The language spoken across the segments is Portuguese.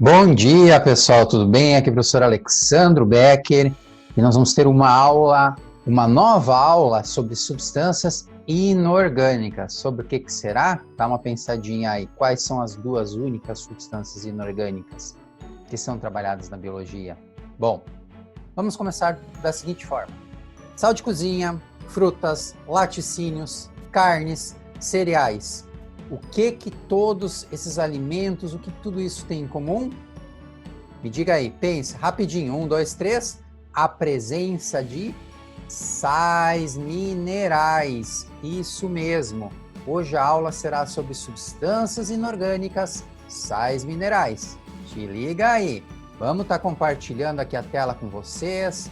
Bom dia, pessoal, tudo bem? Aqui é o professor Alexandro Becker e nós vamos ter uma nova aula sobre substâncias inorgânicas. Sobre o que será? Dá uma pensadinha aí. Quais são as duas únicas substâncias inorgânicas que são trabalhadas na biologia? Bom, vamos começar da seguinte forma. Sal de cozinha, frutas, laticínios, carnes, cereais. O que todos esses alimentos, o que tudo isso tem em comum? Me diga aí, pensa rapidinho. 1, 2, 3. A presença de sais minerais. Isso mesmo. Hoje a aula será sobre substâncias inorgânicas, sais minerais. Te liga aí. Vamos estar compartilhando aqui a tela com vocês.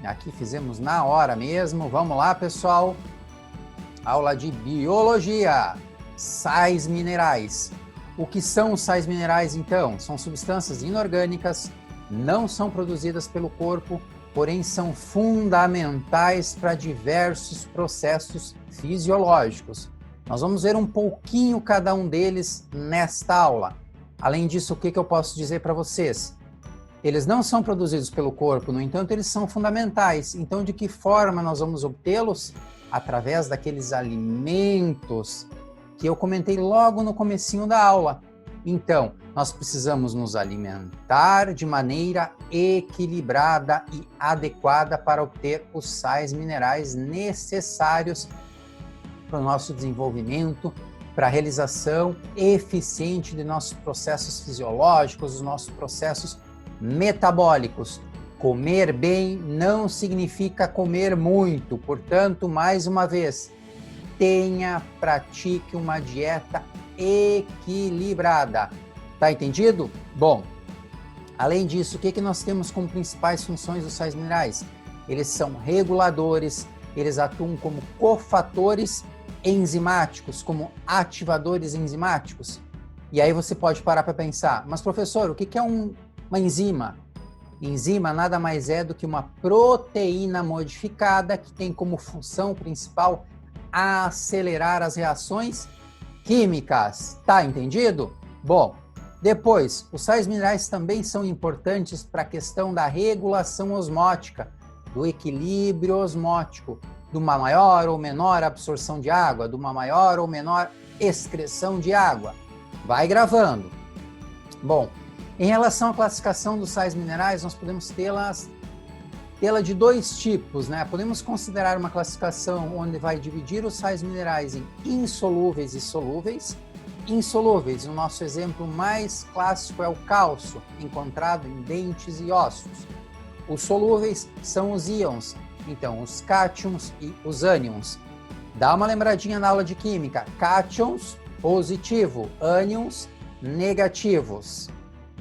Aqui fizemos na hora mesmo. Vamos lá, pessoal. Aula de biologia. Sais minerais. O que são os sais minerais, então? São substâncias inorgânicas, não são produzidas pelo corpo, porém são fundamentais para diversos processos fisiológicos. Nós vamos ver um pouquinho cada um deles nesta aula. Além disso, o que eu posso dizer para vocês? Eles não são produzidos pelo corpo, no entanto, eles são fundamentais. Então, de que forma nós vamos obtê-los? Através daqueles alimentos que eu comentei logo no comecinho da aula. Então, nós precisamos nos alimentar de maneira equilibrada e adequada para obter os sais minerais necessários para o nosso desenvolvimento, para a realização eficiente de nossos processos fisiológicos, dos nossos processos metabólicos. Comer bem não significa comer muito, portanto, mais uma vez, pratique uma dieta equilibrada. Tá entendido? Bom, além disso, o que nós temos como principais funções dos sais minerais? Eles são reguladores, eles atuam como cofatores enzimáticos, como ativadores enzimáticos. E aí você pode parar para pensar, mas professor, o que é uma enzima? Enzima nada mais é do que uma proteína modificada que tem como função principal acelerar as reações químicas. Tá entendido? Bom, depois, os sais minerais também são importantes para a questão da regulação osmótica, do equilíbrio osmótico, de uma maior ou menor absorção de água, de uma maior ou menor excreção de água. Vai gravando. Bom, em relação à classificação dos sais minerais, nós podemos tê-la de dois tipos, né? Podemos considerar uma classificação onde vai dividir os sais minerais em insolúveis e solúveis. Insolúveis, o nosso exemplo mais clássico é o cálcio, encontrado em dentes e ossos. Os solúveis são os íons, então os cátions e os ânions. Dá uma lembradinha na aula de química, cátions, positivo, ânions, negativos,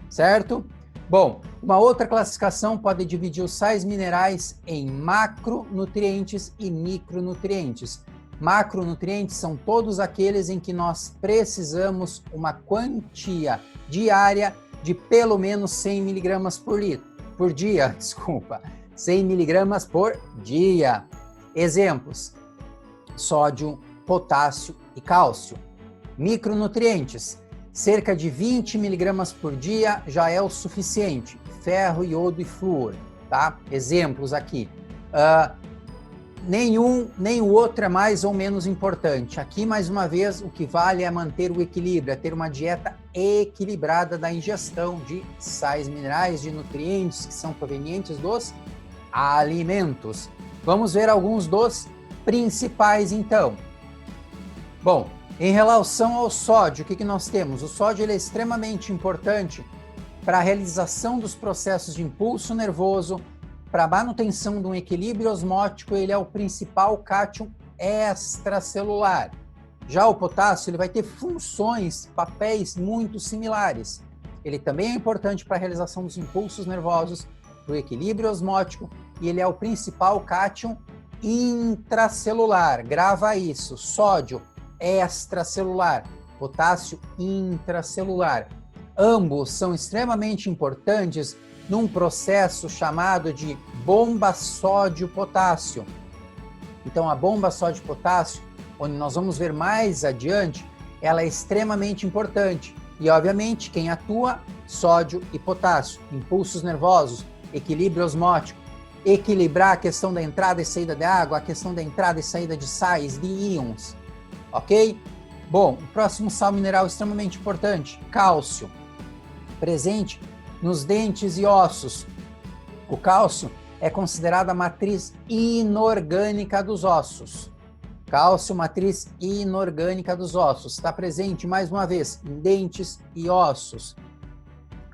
certo? Bom, uma outra classificação pode dividir os sais minerais em macronutrientes e micronutrientes. Macronutrientes são todos aqueles em que nós precisamos uma quantia diária de pelo menos 100 miligramas por dia, 100 miligramas por dia. Exemplos: sódio, potássio e cálcio. Micronutrientes: cerca de 20 miligramas por dia já é o suficiente. Ferro, iodo e flúor, tá? Exemplos aqui. Nem o outro é mais ou menos importante. Aqui, mais uma vez, o que vale é manter o equilíbrio, é ter uma dieta equilibrada da ingestão de sais minerais, de nutrientes que são provenientes dos alimentos. Vamos ver alguns dos principais, então. Bom, em relação ao sódio, o que nós temos? O sódio ele é extremamente importante para a realização dos processos de impulso nervoso, para a manutenção de um equilíbrio osmótico. Ele é o principal cátion extracelular. Já o potássio ele vai ter funções, papéis muito similares. Ele também é importante para a realização dos impulsos nervosos, do equilíbrio osmótico, e ele é o principal cátion intracelular. Grava isso, sódio extracelular, potássio intracelular. Ambos são extremamente importantes num processo chamado de bomba sódio-potássio. Então, a bomba sódio-potássio, onde nós vamos ver mais adiante, ela é extremamente importante. E, obviamente, quem atua? Sódio e potássio. Impulsos nervosos, equilíbrio osmótico, equilibrar a questão da entrada e saída de água, a questão da entrada e saída de sais, de íons, ok? Bom, o próximo sal mineral extremamente importante, cálcio, presente nos dentes e ossos. O cálcio é considerado a matriz inorgânica dos ossos. Cálcio, matriz inorgânica dos ossos. Está presente, mais uma vez, em dentes e ossos.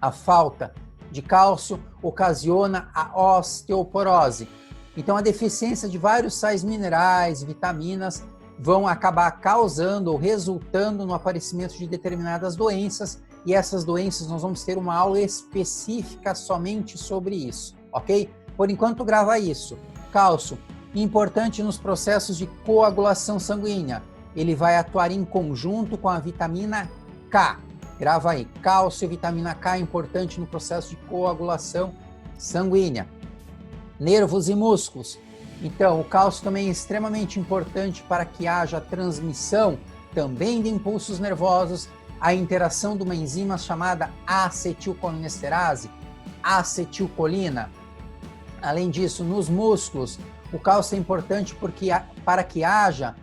A falta de cálcio ocasiona a osteoporose. Então, a deficiência de vários sais minerais, vitaminas, vão acabar causando ou resultando no aparecimento de determinadas doenças, e essas doenças nós vamos ter uma aula específica somente sobre isso, ok? Por enquanto, grava isso. Cálcio, importante nos processos de coagulação sanguínea. Ele vai atuar em conjunto com a vitamina K. Grava aí, cálcio e vitamina K, importante no processo de coagulação sanguínea. Nervos e músculos. Então, o cálcio também é extremamente importante para que haja transmissão também de impulsos nervosos, a interação de uma enzima chamada acetilcolinesterase, acetilcolina. Além disso, nos músculos, o cálcio é importante para que haja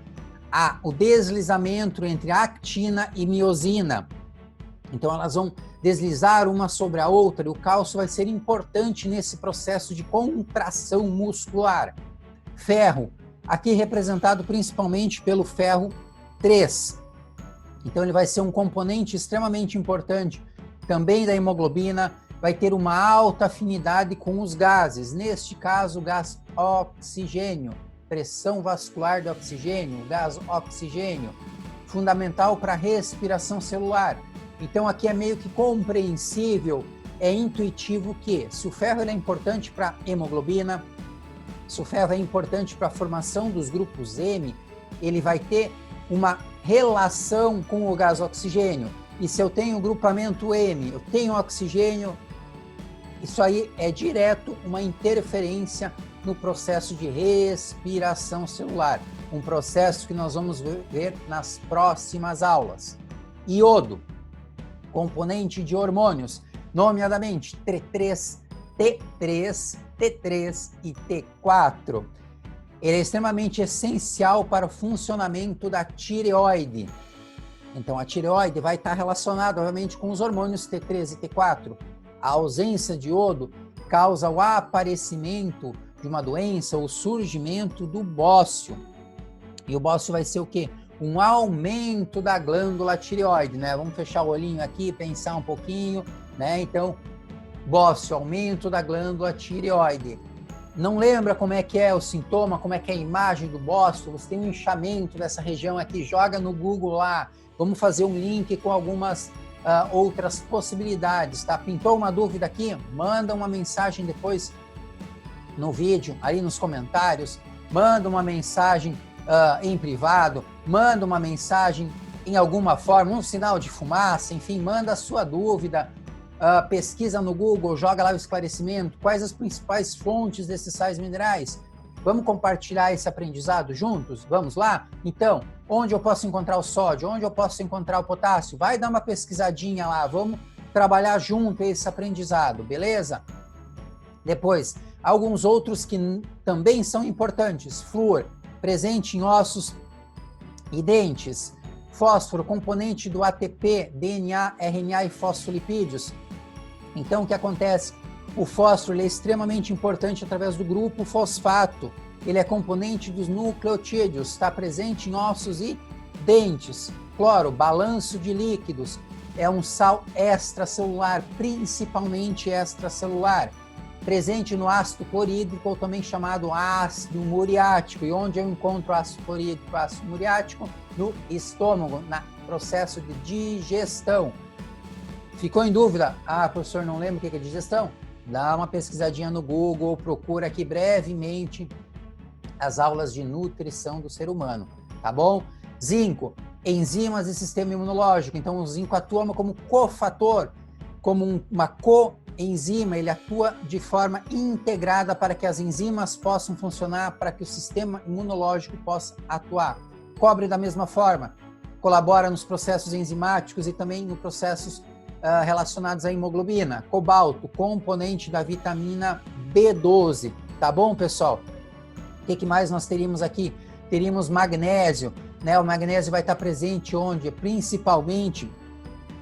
o deslizamento entre actina e miosina. Então, elas vão deslizar uma sobre a outra e o cálcio vai ser importante nesse processo de contração muscular. Ferro, aqui representado principalmente pelo ferro 3. Então, ele vai ser um componente extremamente importante também da hemoglobina, vai ter uma alta afinidade com os gases, neste caso, o gás oxigênio, pressão vascular de oxigênio, o gás oxigênio, fundamental para a respiração celular. Então, aqui é meio que compreensível, é intuitivo que, se o ferro é importante para a hemoglobina, se o ferro é importante para a formação dos grupos M, ele vai ter uma relação com o gás oxigênio. E se eu tenho grupamento M, eu tenho oxigênio, isso aí é direto uma interferência no processo de respiração celular, um processo que nós vamos ver nas próximas aulas. Iodo, componente de hormônios, nomeadamente T3, T3 e T4. Ele é extremamente essencial para o funcionamento da tireoide. Então, a tireoide vai estar relacionada, obviamente, com os hormônios T3 e T4. A ausência de iodo causa o aparecimento de uma doença, o surgimento do bócio. E o bócio vai ser o quê? Um aumento da glândula tireoide, né? Vamos fechar o olhinho aqui, pensar um pouquinho, né? Então, bócio, aumento da glândula tireoide. Não lembra como é que é o sintoma, como é que é a imagem do bócio? Você tem um inchamento dessa região aqui, joga no Google lá. Vamos fazer um link com algumas outras possibilidades, tá? Pintou uma dúvida aqui? Manda uma mensagem depois no vídeo, aí nos comentários. Manda uma mensagem em privado, manda uma mensagem em alguma forma, um sinal de fumaça, enfim, manda a sua dúvida, pesquisa no Google, joga lá o esclarecimento, quais as principais fontes desses sais minerais. Vamos compartilhar esse aprendizado juntos? Vamos lá? Então, onde eu posso encontrar o sódio? Onde eu posso encontrar o potássio? Vai dar uma pesquisadinha lá, vamos trabalhar junto esse aprendizado, beleza? Depois, alguns outros que também são importantes. Flúor, presente em ossos e dentes. Fósforo, componente do ATP, DNA, RNA e fosfolipídios. Então, o que acontece? O fósforo ele é extremamente importante através do grupo fosfato. Ele é componente dos nucleotídeos, está presente em ossos e dentes. Cloro, balanço de líquidos, é um sal extracelular, principalmente extracelular. Presente no ácido clorídrico, ou também chamado ácido muriático. E onde eu encontro ácido clorídrico, ácido muriático? No estômago, no processo de digestão. Ficou em dúvida? Professor, não lembro o que é digestão? Dá uma pesquisadinha no Google, procura aqui brevemente as aulas de nutrição do ser humano, tá bom? Zinco, enzimas e sistema imunológico. Então, o zinco atua como cofator, como uma coenzima, ele atua de forma integrada para que as enzimas possam funcionar, para que o sistema imunológico possa atuar. Cobre da mesma forma, colabora nos processos enzimáticos e também nos processos relacionados à hemoglobina. Cobalto, componente da vitamina B12, tá bom, pessoal? O que mais nós teríamos aqui? Teríamos magnésio, né? O magnésio vai estar presente onde? Principalmente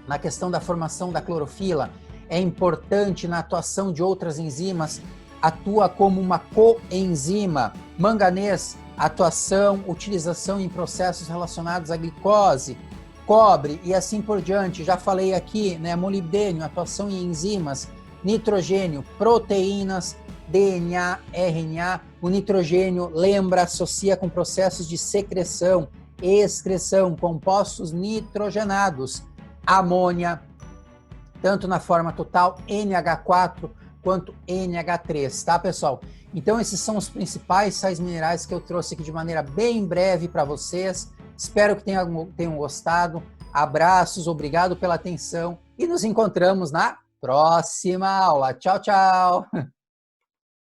na questão da formação da clorofila. É importante na atuação de outras enzimas, atua como uma coenzima. Manganês, atuação, utilização em processos relacionados à glicose. Cobre e assim por diante, já falei aqui, né? Molibdênio, atuação em enzimas. Nitrogênio, proteínas, DNA, RNA. O nitrogênio, lembra, associa com processos de secreção, excreção, compostos nitrogenados. Amônia, tanto na forma total NH4 quanto NH3, tá, pessoal? Então, esses são os principais sais minerais que eu trouxe aqui de maneira bem breve para vocês. Espero que tenham gostado. Abraços, obrigado pela atenção e nos encontramos na próxima aula. Tchau, tchau!